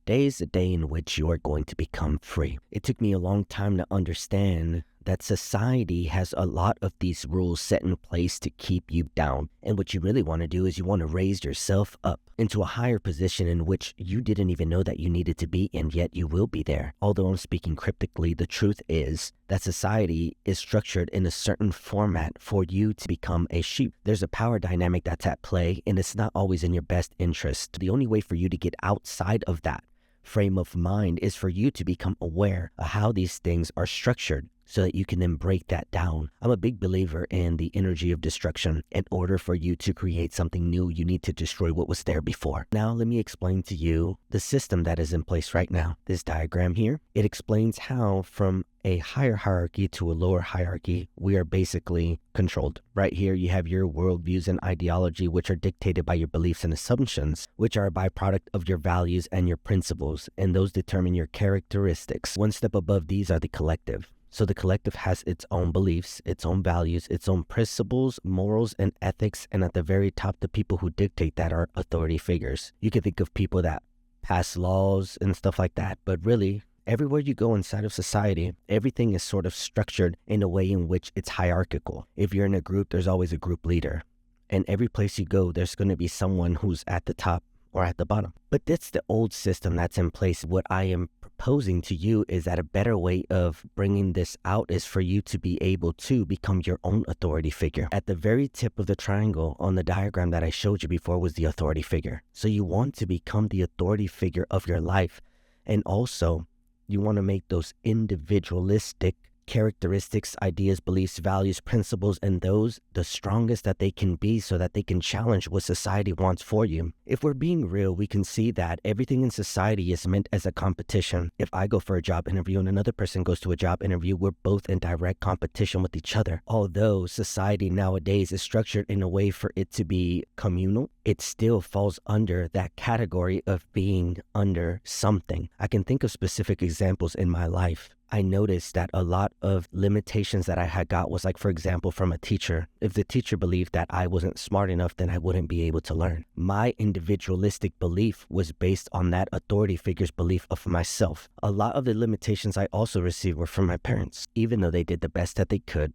Today is the day in which you are going to become free. It took me a long time to understand that society has a lot of these rules set in place to keep you down. And what you really want to do is you want to raise yourself up into a higher position in which you didn't even know that you needed to be, and yet you will be there. Although I'm speaking cryptically, the truth is that society is structured in a certain format for you to become a sheep. There's a power dynamic that's at play, and it's not always in your best interest. The only way for you to get outside of that frame of mind is for you to become aware of how these things are structured, so that you can then break that down. I'm a big believer in the energy of destruction. In order for you to create something new, you need to destroy what was there before. Now, let me explain to you the system that is in place right now. This diagram here, it explains how from a higher hierarchy to a lower hierarchy, we are basically controlled. Right here, you have your worldviews and ideology, which are dictated by your beliefs and assumptions, which are a byproduct of your values and your principles, and those determine your characteristics. One step above these are the collective. So the collective has its own beliefs, its own values, its own principles, morals, and ethics. And at the very top, the people who dictate that are authority figures. You can think of people that pass laws and stuff like that. But really, everywhere you go inside of society, everything is sort of structured in a way in which it's hierarchical. If you're in a group, there's always a group leader. And every place you go, there's going to be someone who's at the top or at the bottom. But that's the old system that's in place. What I am proposing to you is that a better way of bringing this out is for you to be able to become your own authority figure. At the very tip of the triangle on the diagram that I showed you before was the authority figure. So you want to become the authority figure of your life. And also, you want to make those individualistic characteristics, ideas, beliefs, values, principles, and those the strongest that they can be, so that they can challenge what society wants for you. If we're being real, we can see that everything in society is meant as a competition. If I go for a job interview and another person goes to a job interview, we're both in direct competition with each other. Although society nowadays is structured in a way for it to be communal, it still falls under that category of being under something. I can think of specific examples in my life. I noticed that a lot of limitations that I had got was like, for example, from a teacher. If the teacher believed that I wasn't smart enough, then I wouldn't be able to learn. My individualistic belief was based on that authority figure's belief of myself. A lot of the limitations I also received were from my parents. Even though they did the best that they could,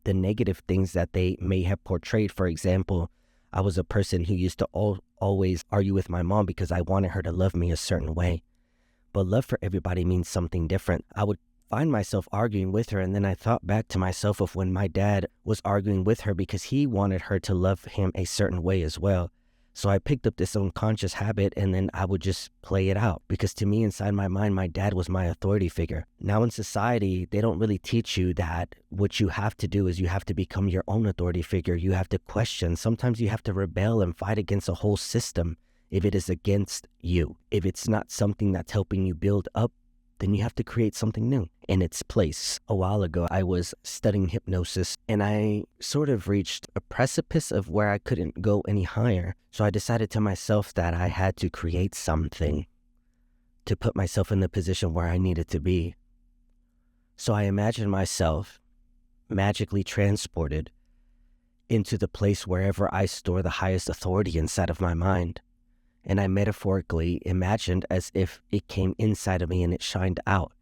the negative things that they may have portrayed, for example, I was a person who used to always argue with my mom because I wanted her to love me a certain way. But love for everybody means something different. I would find myself arguing with her, and then I thought back to myself of when my dad was arguing with her because he wanted her to love him a certain way as well. So I picked up this unconscious habit, and then I would just play it out, because to me, inside my mind, my dad was my authority figure. Now in society, they don't really teach you that. What you have to do is you have to become your own authority figure. You have to question. Sometimes you have to rebel and fight against a whole system if it is against you. If it's not something that's helping you build up, then you have to create something new in its place. A while ago, I was studying hypnosis, and I sort of reached a precipice of where I couldn't go any higher. So I decided to myself that I had to create something to put myself in the position where I needed to be. So I imagined myself magically transported into the place wherever I store the highest authority inside of my mind. And I metaphorically imagined as if it came inside of me and it shined out.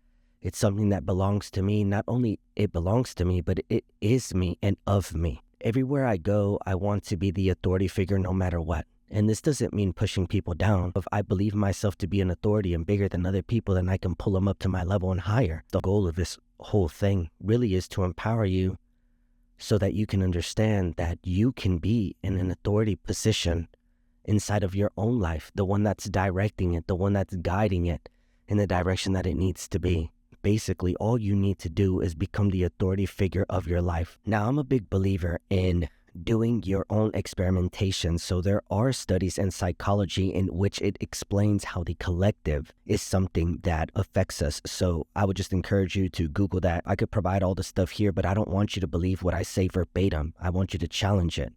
It's something that belongs to me. Not only it belongs to me, but it is me and of me. Everywhere I go, I want to be the authority figure no matter what. And this doesn't mean pushing people down. If I believe myself to be an authority and bigger than other people, then I can pull them up to my level and higher. The goal of this whole thing really is to empower you so that you can understand that you can be in an authority position inside of your own life, the one that's directing it, the one that's guiding it in the direction that it needs to be. Basically, all you need to do is become the authority figure of your life. Now, I'm a big believer in doing your own experimentation. So there are studies in psychology in which it explains how the collective is something that affects us. So I would just encourage you to Google that. I could provide all the stuff here, but I don't want you to believe what I say verbatim. I want you to challenge it,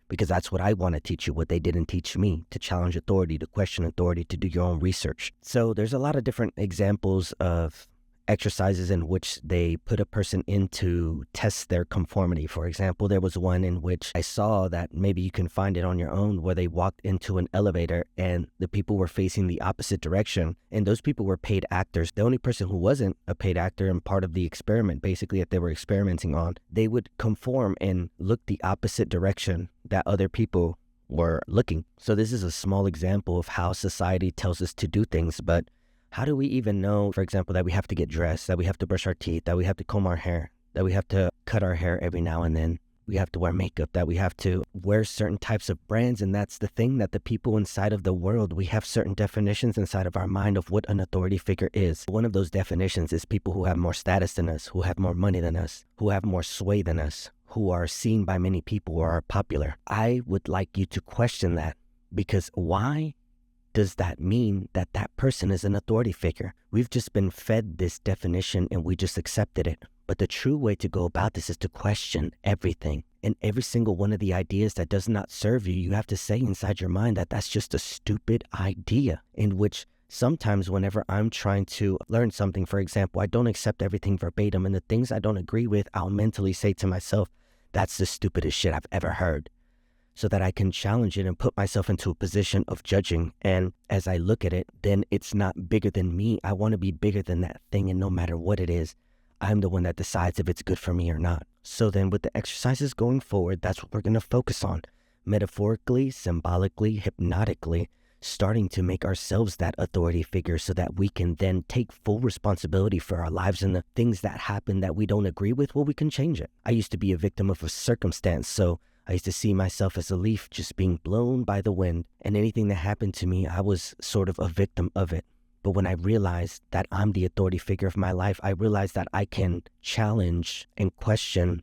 because that's what I want to teach you, what they didn't teach me, to challenge authority, to question authority, to do your own research. So there's a lot of different examples of exercises in which they put a person in to test their conformity. For example, there was one in which I saw that maybe you can find it on your own, where they walked into an elevator and the people were facing the opposite direction, and those people were paid actors. The only person who wasn't a paid actor and part of the experiment, basically, that they were experimenting on, they would conform and look the opposite direction that other people were looking. So this is a small example of how society tells us to do things, but how do we even know, for example, that we have to get dressed, that we have to brush our teeth, that we have to comb our hair, that we have to cut our hair every now and then, we have to wear makeup, that we have to wear certain types of brands? And that's the thing, that the people inside of the world, we have certain definitions inside of our mind of what an authority figure is. One of those definitions is people who have more status than us, who have more money than us, who have more sway than us, who are seen by many people or are popular. I would like you to question that, because why does that mean that that person is an authority figure? We've just been fed this definition and we just accepted it. But the true way to go about this is to question everything. And every single one of the ideas that does not serve you, you have to say inside your mind that that's just a stupid idea. In which sometimes whenever I'm trying to learn something, for example, I don't accept everything verbatim, and the things I don't agree with, I'll mentally say to myself, that's the stupidest shit I've ever heard, so that I can challenge it and put myself into a position of judging. And as I look at it, then it's not bigger than me. I want to be bigger than that thing, and no matter what it is, I'm the one that decides if it's good for me or not. So then with the exercises going forward, that's what we're going to focus on. Metaphorically, symbolically, hypnotically, starting to make ourselves that authority figure so that we can then take full responsibility for our lives, and the things that happen that we don't agree with, well, we can change it. I used to be a victim of a circumstance, so I used to see myself as a leaf just being blown by the wind, and anything that happened to me, I was sort of a victim of it. But when I realized that I'm the authority figure of my life, I realized that I can challenge and question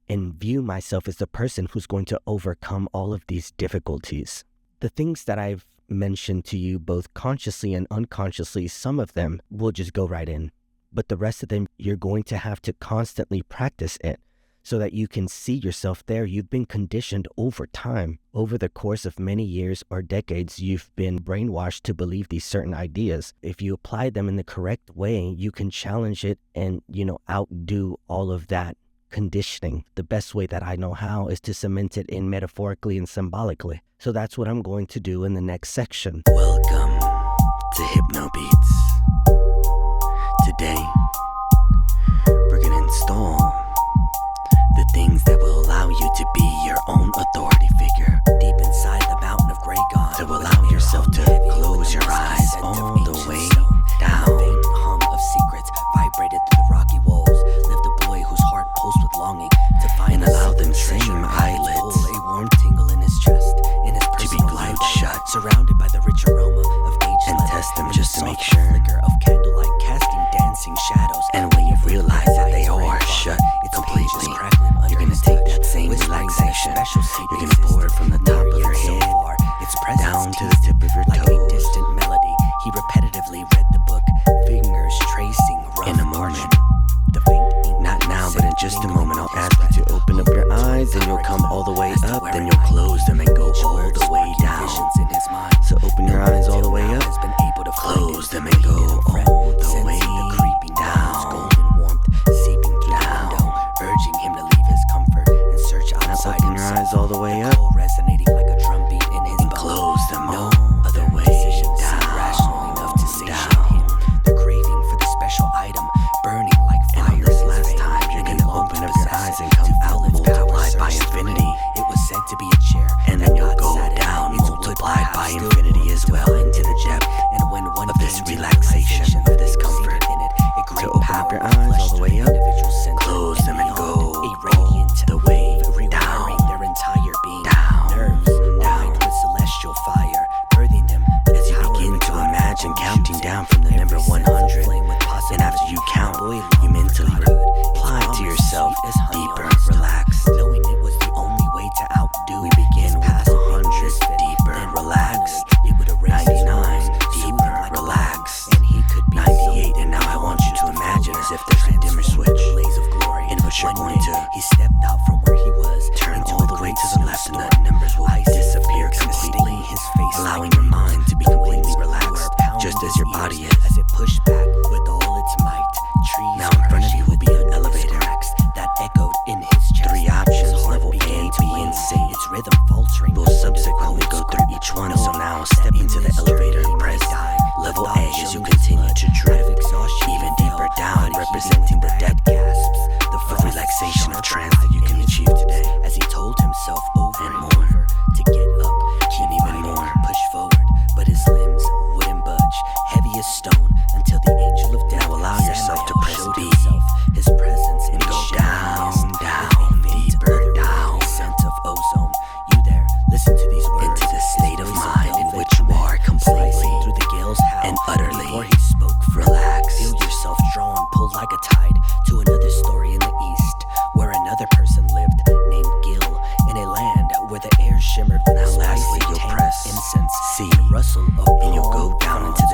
and view myself as the person who's going to overcome all of these difficulties. The things that I've mentioned to you, both consciously and unconsciously, some of them will just go right in. But the rest of them, you're going to have to constantly practice it so that you can see yourself there. You've been conditioned over time. Over the course of many years or decades, you've been brainwashed to believe these certain ideas. If you apply them in the correct way, you can challenge it and, outdo all of that conditioning. The best way that I know how is to cement it in metaphorically and symbolically. So that's what I'm going to do in the next section. Welcome to Hypno Beats. Today, we're going to install the things that will allow you to be your own authority figure. Deep inside the mountain of gray God, to allow yourself to close your eyes all the way down. The faint hum of secrets vibrated through the rocky walls. Lived a boy whose heart pulsed with longing to find and allow them same eyelids, a warm tingle in his chest, in his to be glued shut, surrounded by the rich aroma of aged and test them just to make sure. Flicker of candlelight casting dancing shadows. And when you realize that they are shut completely, you're gonna take that same relaxation. You're gonna pour it from the top of your head down to the tip of your toes. Like a distant melody, he repetitively read the book, fingers tracing rough in a moment. Not now, but in just a moment, I'll ask you to open up your eyes, and you'll come all the way up, then you'll close them and go all the way down. So open your eyes all the way up, close them and go all the way down. Urging him to leave his comfort and search outside himself. Open your eyes all the way up, resonating like a drumbeat in his bones. Close them all the way down. Rational enough to satiate him. The craving for the special item, burning like fire. And on this last time, you're gonna open up your eyes and come out multiplied by infinity. It was said to be a chair, and then you'll go down multiplied by infinity as well into the depth of this relaxation, of this comfort. To open up your eyes all the way up, close them and go all the way down, their entire being, nerves lined with celestial fire, birthing them as you begin to imagine counting down from the number 100. And after you count, you mentally reply to yourself, deeper, relaxed, knowing it was the only way to outdo. We begin with 100, deeper, relaxed, 99, deeper, relaxed, 98, and now I want you to imagine as if there's a dimmer switch, in which you're going to he stepped out from where he was, turn all the way to the left, and the numbers will disappear completely, allowing your mind to be completely relaxed, just as your body is. As it pushed back with all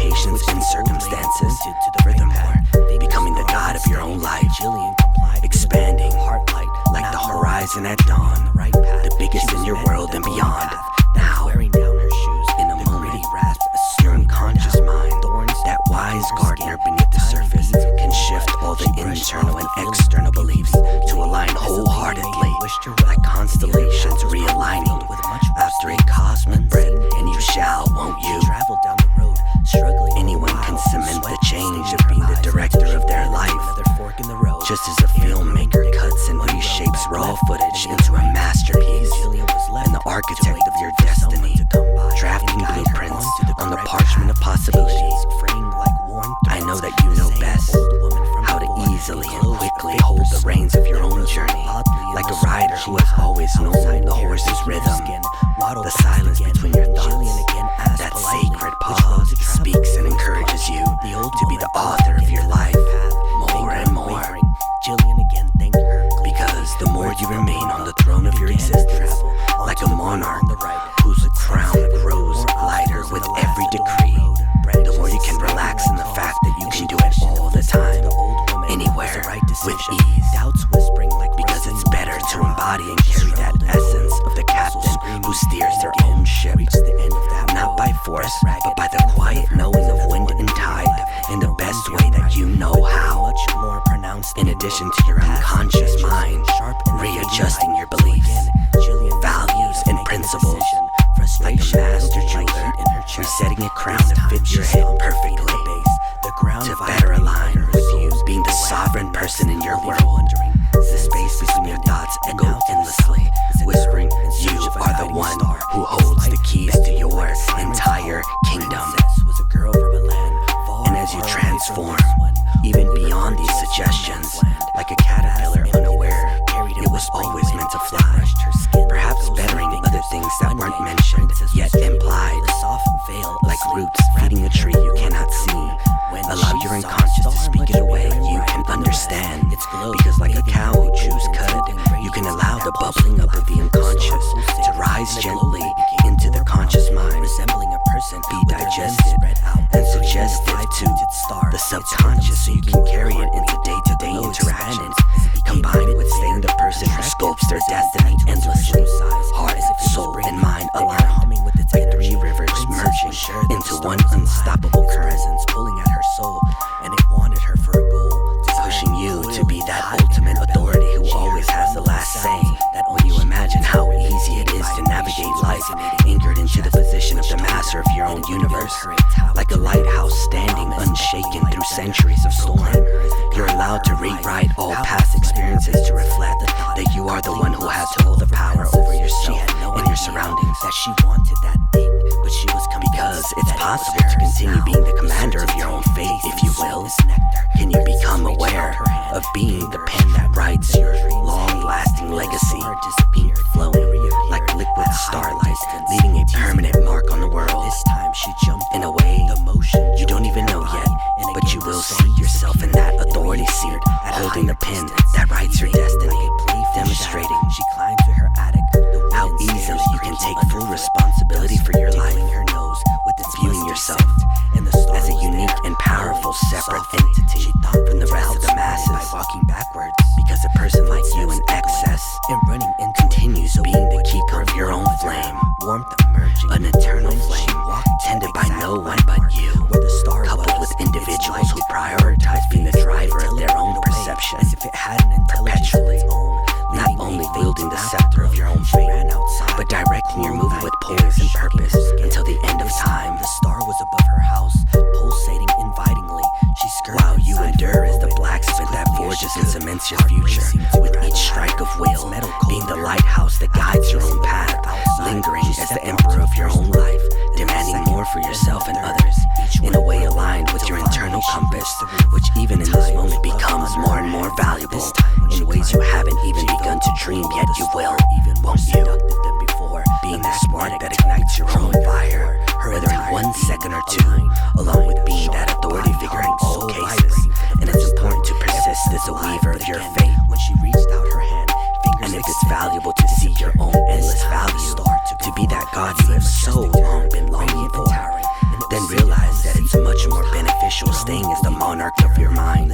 locations and circumstances. Furthermore, becoming the god of your own life, expanding like the horizon at dawn, the biggest in your world the horse's rhythm, the silence between your thoughts, that sacred pause speaks and encourages you to be the author of your life more and more. Because the more you remain on the throne of your existence, like a monarch whose crown grows lighter with every decree, the more you can relax in the fact that you can do it all the time, anywhere, with ease. Because it's better to embody and carry that essence of the captain who steers their own ship, not by force, but by the quiet knowing of wind and tide, in the best way that you know how. In addition to your unconscious mind, readjusting your beliefs, values, and principles, like a master jeweler, resetting a crown to fit your head perfectly, to better align with you being the sovereign person in your world. The space between your thoughts echo endlessly, whispering, you are the one who holds the keys to your entire kingdom. And as you transform, even beyond these suggestions, like a caterpillar unaware, it was always meant to fly, perhaps bettering other things that weren't mentioned, yet implied, like roots feeding a tree you cannot see. Allow your unconscious to speak it away you can understand, because like a cow who chews cud, you can allow the bubbling up of the unconscious to rise gently into the conscious mind, be digested and suggestive to the subconscious, so you can carry it into day-to-day interactions, combined with staying the person who sculpts their destiny endlessly, heart, soul, and mind aligned, like three rivers merging into one unstoppable current, pushing you to be that ultimate authority who always has the last say. When you imagine how easy it is to navigate life, anchored into the position of the master of your own universe, like a lighthouse standing unshaken through centuries of storm, you're allowed to rewrite all past experiences to reflect that you are the one who has all the power over yourself and your surroundings. Because it's possible to continue being the commander of your own fate, if you will. Can you become aware of being the pen that writes your long-lasting legacy, ink flowing like liquid starlight, leaving a permanent mark on the world? In a way you don't even know yet, but you will see yourself in that authority seat, holding the pen that writes your destiny, demonstrating how easily you can take full responsibility for your life, viewing yourself as a unique and powerful separate entity from the rest of the masses, because a person like you in excess continues being the keeper of your own flame, an eternal flame tended by no one but you, coupled with individuals who prioritize being the driver of their own perception, perpetually, not only wielding the scepter of your own fate, but directing your movement with poise and purpose until the end of time. While you endure as the blacksmith that forges and cements your future with each strike of will, being the lighthouse that guides your own path, lingering as the emperor of your own life, demanding more for yourself and others, in a way aligned with your internal compass, which even in this moment becomes more and more valuable in ways you haven't even begun to dream yet. You will, won't you? Being the spark that ignites your own fire, whether in 1 second or 2, along with being that authority figure in all cases. And it's important to persist as a weaver of your fate. And if it's valuable to see your own endless value, to be that God you have so long been longing for, then realize that it's much more beneficial staying as the monarch of your mind.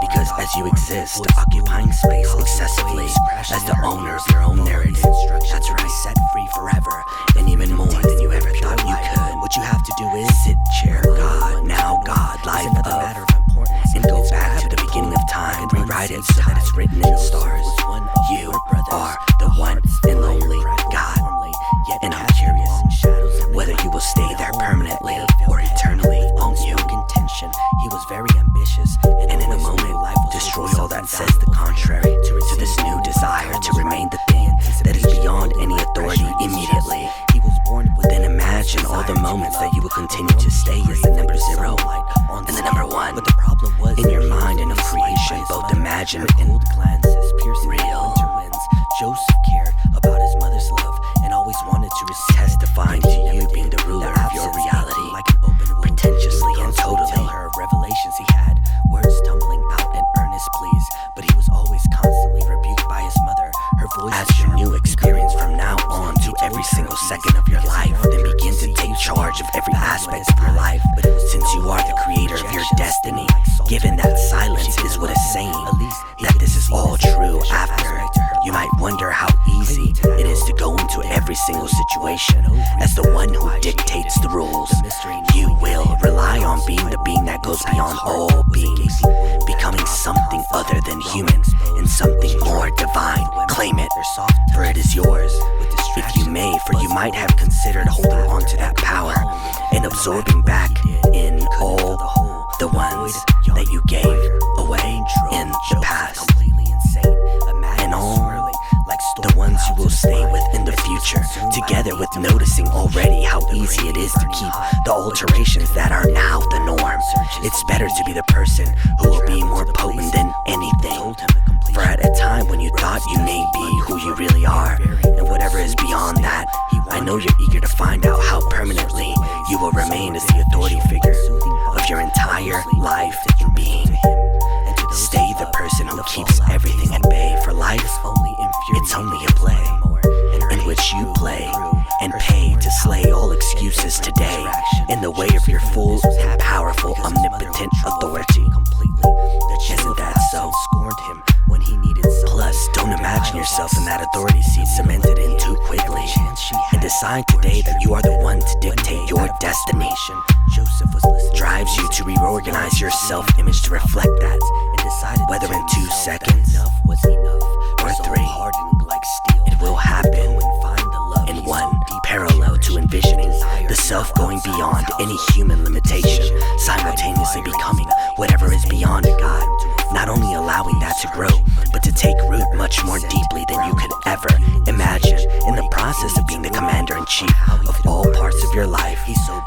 Because as you exist, occupying space excessively as the owner of your own narrative, that's right, set free forever, and even more than you ever thought you could. What you have to do is sit, chair, God, now God, life of, and go back to the beginning of time, rewrite it so that it's written in stars. You are the one and lonely God, and I'm curious whether you will stay there permanently or eternally, won't you? And in a moment, destroy all that says the contrary to this new desire to remain the thing that is beyond any authority immediately. Then imagine all the moments that you will continue to stay as the number 0 and the number 1 in your mind and of creation, both imaginary and real. Joseph cared about every single situation. As the one who dictates the rules, you will rely on being the being that goes beyond all beings, becoming something other than human and something more divine. Claim it, for it is yours. If you may, for you might have considered holding on to that power and absorbing back in all the ones that you gave away in the past, and all the ones you will stay with in the future, together with noticing already how easy it is to keep the alterations that are now the norm. It's better to be the person who will be more potent than anything. For at a time when you thought you may be who you really are, and whatever is beyond that, I know you're eager to find out how permanently you will remain as the authority figure of your entire life and being. Stay the person who keeps everything at bay, for life, it's only a play in which you play and pay to slay all excuses today in the way of your full and powerful omnipotent authority. Isn't that so? Plus, don't imagine yourself in that authority seat cemented in too quickly, and decide today that you are the one to dictate your destiny. Drives you to reorganize your self-image to reflect that, whether in 2 seconds or 3, it will happen in one parallel to envisioning the self going beyond any human limitation, simultaneously becoming whatever is beyond a God, not only allowing that to grow, but to take root much more deeply than you could ever imagine. In the process of being the commander-in-chief of all parts of your life,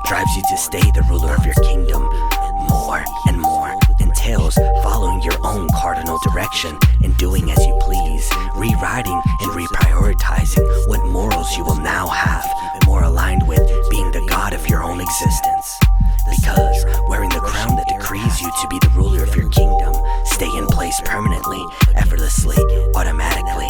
drives you to stay the ruler of your kingdom. More and more entails following your own cardinal direction and doing as you please, rewriting and reprioritizing what morals you will now have, more aligned with being the God of your own existence. Because wearing the crown that decrees you to be the ruler of your kingdom, stay in place permanently, effortlessly, automatically.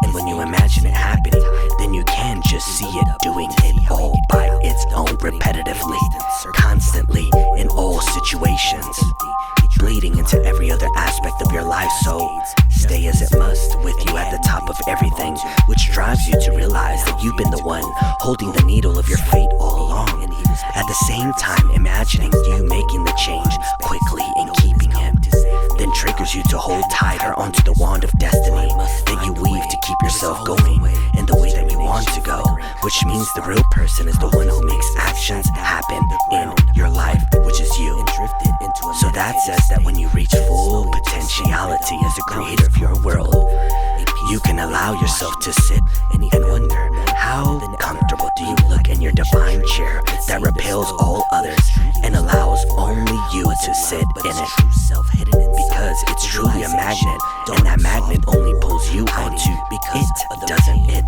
And when you imagine it happening, then you can just see it doing it all by its own repetitively, constantly, in all situations, bleeding into every other aspect of your life. So stay as it must with you at the top of everything, which drives you to realize that you've been the one holding the needle of your fate all along. At the same time, imagining you making the change quickly and keeping it, then triggers you to hold tighter onto the wand of destiny that you weave to keep yourself going in the way that you want to go, which means the real person is the one who makes actions happen in your life, which is you. So that says that when you reach full potentiality as the creator of your world, you can allow yourself to sit and wonder, how comfortable do you look in your divine chair that repels all others and allows only you to sit in it? Because it's truly a magnet, and that magnet only pulls you onto it, doesn't it?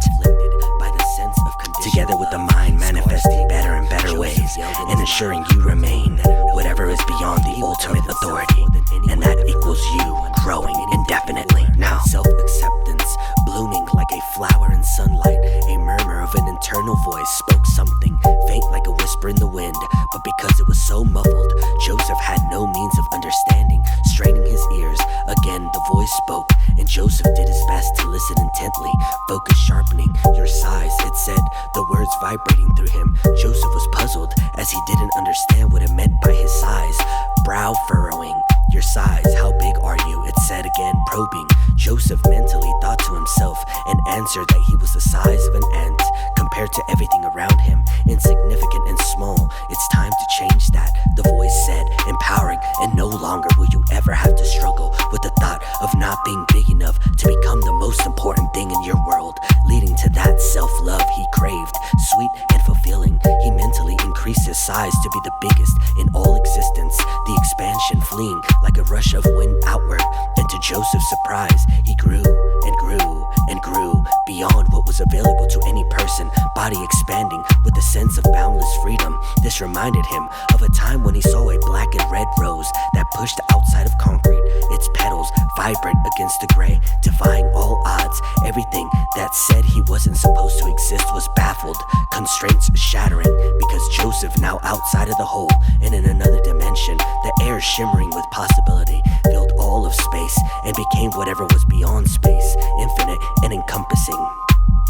Together with the mind manifesting better and better ways and ensuring you remain whatever is beyond the ultimate authority, and that equals you growing indefinitely. Now, self-acceptance blooming like a flower in sunlight, a murmur of an internal voice spoke something faint like a whisper in the wind, but because it was so muffled, Joseph had no means of understanding. Straining his ears, again the voice spoke, and Joseph did his best to listen intently, focus sharpening. Your size, it said, the words vibrating through him. Joseph was puzzled as he didn't understand what it meant by his size. Brow furrowing. Your size, how big are you? It said again, probing. Joseph mentally thought to himself and answered that he was the size of an ant compared to everything around him, insignificant and small. It's time to change that, the voice said, empowering, and no longer will you ever have to struggle with the thought of not being big enough to become the most important thing in your world, leading to that self-love he craved, sweet and fulfilling. He mentally increased his size to be the biggest in all existence, the expansion fleeing like a rush of wind outward. And to Joseph's surprise, he grew and grew and grew beyond what was available to any person, body expanding with a sense of boundless freedom. This reminded him of a time when he saw a black and red rose that pushed outside of concrete, its petals vibrant against the gray, defying all odds. Everything that said he wasn't supposed to exist was baffled, constraints shattering, because Joseph, now outside of the hole and in another dimension, the air shimmering with possibility, filled all of space and became whatever was beyond space, infinite and encompassing.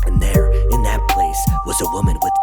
And there, in that place,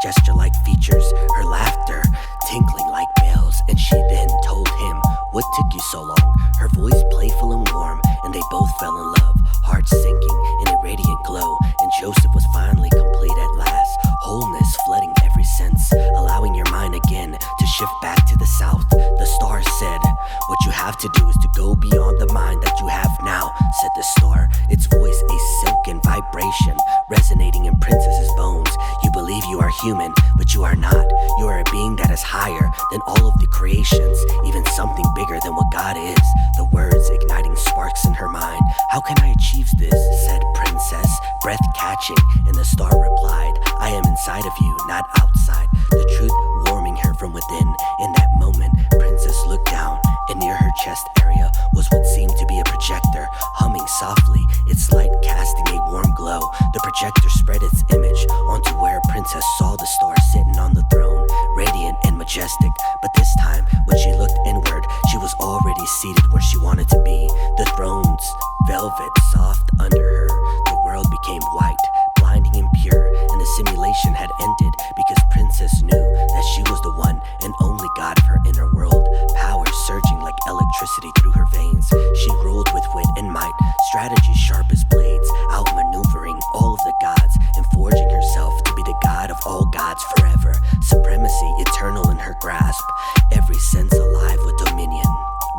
gesture-like features, her laughter tinkling like bells. And she then told him, "What took you so long?" Her voice playful and warm, and they both fell in love, hearts sinking in a radiant glow. And Joseph was finally complete at last, wholeness flooding every sense, allowing your mind again to shift back to the south. The stars said, "What you have to do is to go beyond the mind that you have now," said the star, its voice a silken vibration resonating in Princess's bones. "You believe you are human, but you are not. You are a being that is higher than all of the creations, even something bigger than what God is." The words igniting sparks in her mind. "How can I achieve this?" said Princess, breath catching, and the star replied, "I am inside of you, not outside." The truth warming her from within. In that moment, Princess looked down, and near her chest area was what seemed to be a projector, humming softly, its light casting a warm glow. The projector spread its image onto where Princess saw the star sitting on the throne, radiant and majestic. But this time, when she looked inward, she was already seated where she wanted to be. The throne's velvet soft under her. The world became white, blinding and pure, and the simulation had ended because Princess knew that she was the one and only God of her inner world, power surging like electricity through her veins. She ruled with wit and might, strategy sharp as blades, outmaneuvering all of the gods and forging herself to be the God of all gods forever. Supremacy eternal in her grasp, every sense alive with dominion.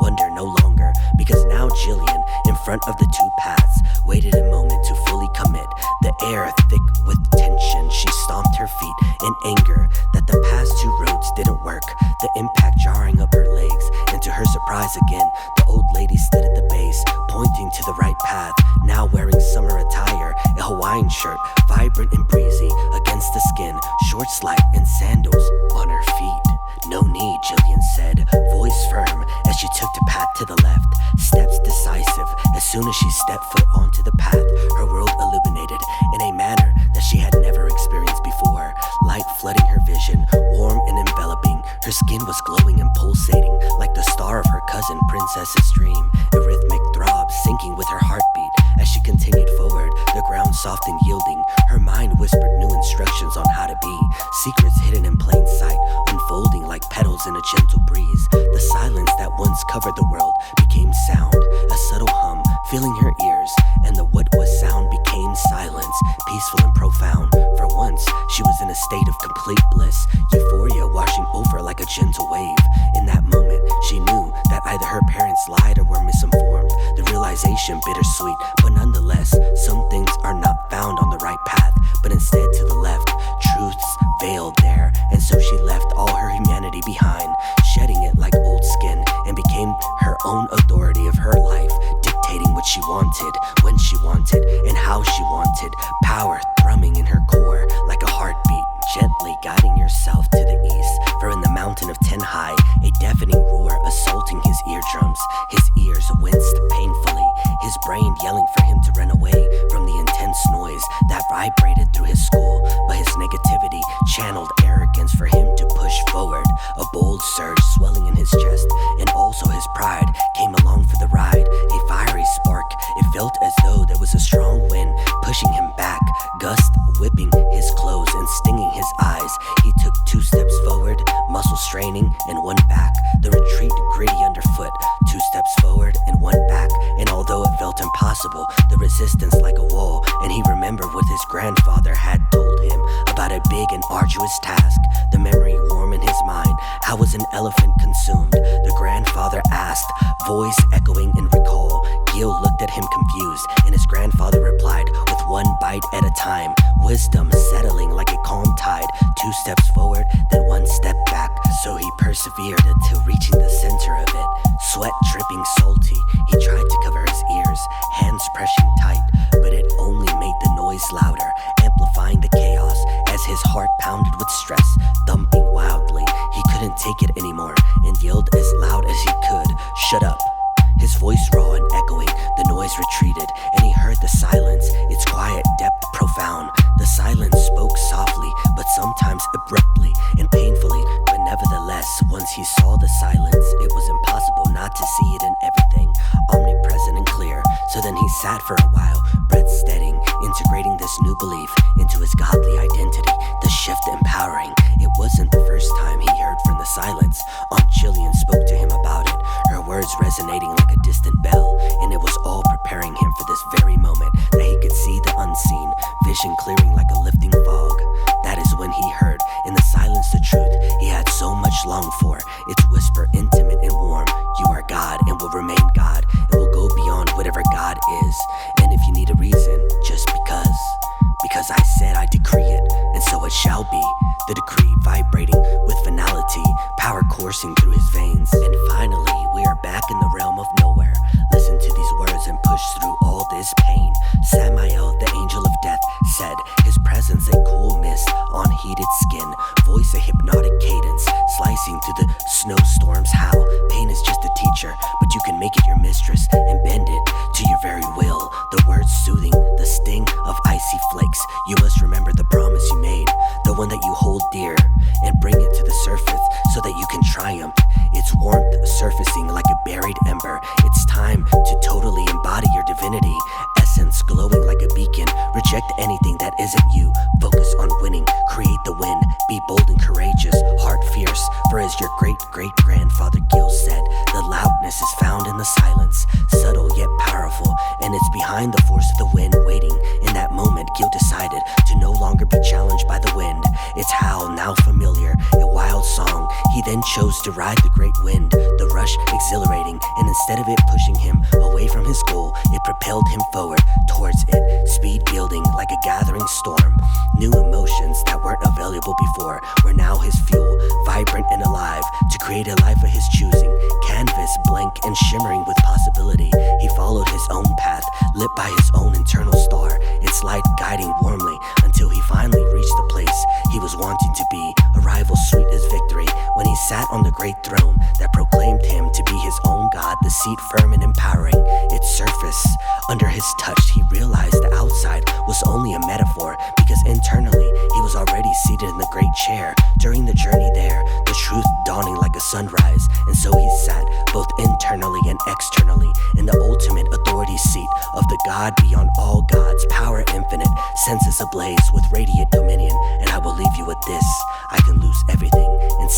Wonder no longer, because now Jillian, in front of the two paths, waited a moment to fully commit. The air thick with tension, she stomped her feet in anger that the past two roads didn't work, the impact jarring up her legs. And to her surprise again, the old lady stood at the base, pointing to the right path, now wearing summer attire, a Hawaiian shirt, vibrant and breezy against the skin, shorts light and sandals on her feet. "No need," Jillian said, voice firm as she took the path to the left, steps decisive. As soon as she stepped foot onto the path, her world illuminated in a manner that she had never experienced before, light flooding her vision, warm and enveloping. Her skin was glowing and pulsating like the star of her cousin Princess's dream, a rhythmic throb syncing with her heartbeat. As she continued forward, the ground soft and yielding. Her mind whispered new instructions on how to be, secrets hidden in plain sight, unfolding like petals in a gentle breeze. The silence that once covered the world became sound, a subtle hum filling her ears, and the what was sound became silence, peaceful and profound. For once, she was in a state of complete bliss, euphoria washing over like a gentle wave. In that moment, she knew that either her parents lied or were misinformed. The realization bittersweet, but nonetheless, some things are not found on the right path, but instead to the left. Truths veiled there, and so she left all her humanity behind, shedding it like old skin, and became her own authority of her life, dictating what she wanted, when she wanted, and how she wanted. Power thrumming in her core like a heartbeat, gently guiding yourself to the east. For in the mountain of 10 high, a deafening roar assaulting his eardrums. His ears winced painfully, his brain yelling for him to run away from the intense noise that vibrated through his skull. But his negativity channeled arrogance for him to push forward. A bold surge swelling in his chest, and also his pride came along for the ride. A fiery spark, it felt as though there was a strong wind pushing him back, gust whipping his clothes and stinging his eyes. He took 2 steps forward, muscle straining, and 1 back. The retreat gritty underfoot, 2 steps forward and 1 back. And although it felt impossible, the resistance like a wall, and he remembered what his grandfather had told him about a big and arduous task. The memory warm in his mind. How was an elephant consumed? The grandfather asked, voice echoing in recall. Gil looked at him confused, and his grandfather replied with 1 bite at a time. Wisdom settling like a calm tide. 2 steps forward, then 1 step back. So he persevered until reaching the center of it. Sweat dripping salty, he tried to cover his ears, hands pressing tight, but it only made the noise louder, amplifying the chaos as his heart pounded with stress, thumping wildly. He couldn't take it anymore and yelled as loud as he could, "Shut up!" His voice raw and echoing, the noise retreated, and he heard the silence, its quiet depth profound. The silence spoke softly, but sometimes abruptly and painfully, but nevertheless, once he saw the silence, it was impossible not to see it in everything, omnipresent and clear. So then he sat for a while, breath steadying, integrating this new belief into his godly identity. The shift empowered lifting fog. That is when he heard in the silence the truth he had so much longed for. Its whisper, intimate and warm. You are God and will remain God and will go beyond whatever God is. And if you need a reason, just because I said I decree it, and so it shall be. The decree vibrating with finality, power coursing through his veins. And finally, we are back in the realm of nowhere. Listen to these words and push through all this pain. Samael, the angel of death, said, his presence a cool mist on heated skin, voice a hypnotic cadence, slicing through the snowstorm's howl. Pain is just a teacher, but you can make it your mistress and bend it to your very will. The words soothing, the sting of icy flakes. You must remember the promise you made, the one that you hold dear, and bring it to the surface so that you can triumph. Its warmth surfacing like a buried ember. It's time to totally embody your divinity, essence glowing like a beacon. Reject anything that isn't you. Focus on winning, create the win. Be bold and courageous, heart fierce. For as your great-great-grandfather Gil said, the loudness is found in the silence, subtle yet powerful, and it's behind the force of the wind waiting. In that moment, Gil decided to no longer be challenged by the wind. Its howl, now familiar, a wild song. He then chose to ride the great wind, the rush exhilarating, and instead of it pushing him away from his goal, it propelled him forward towards it, speed building like a gathering storm. New emotions that weren't available before were now his fuel, vibrant and alive, to create a life of his choosing. Canvas blank and shimmering with possibility, he followed his own path, lit by his own internal star, its light guiding warmly until he finally reached the place he was wanting to be, a rival sweet as victory, when he sat on the great throne that proclaimed him to be his own God, the seat firm and empowering. Its surface, under his touch, he realized the outside was only a metaphor, because internally he was already seated in the great chair. During the journey there, the truth dawning like a sunrise, and so he sat both internally and externally in the ultimate authority seat of the God beyond all gods, power infinite, senses ablaze with radiant dominion. And I will leave you with this: I can lose everything and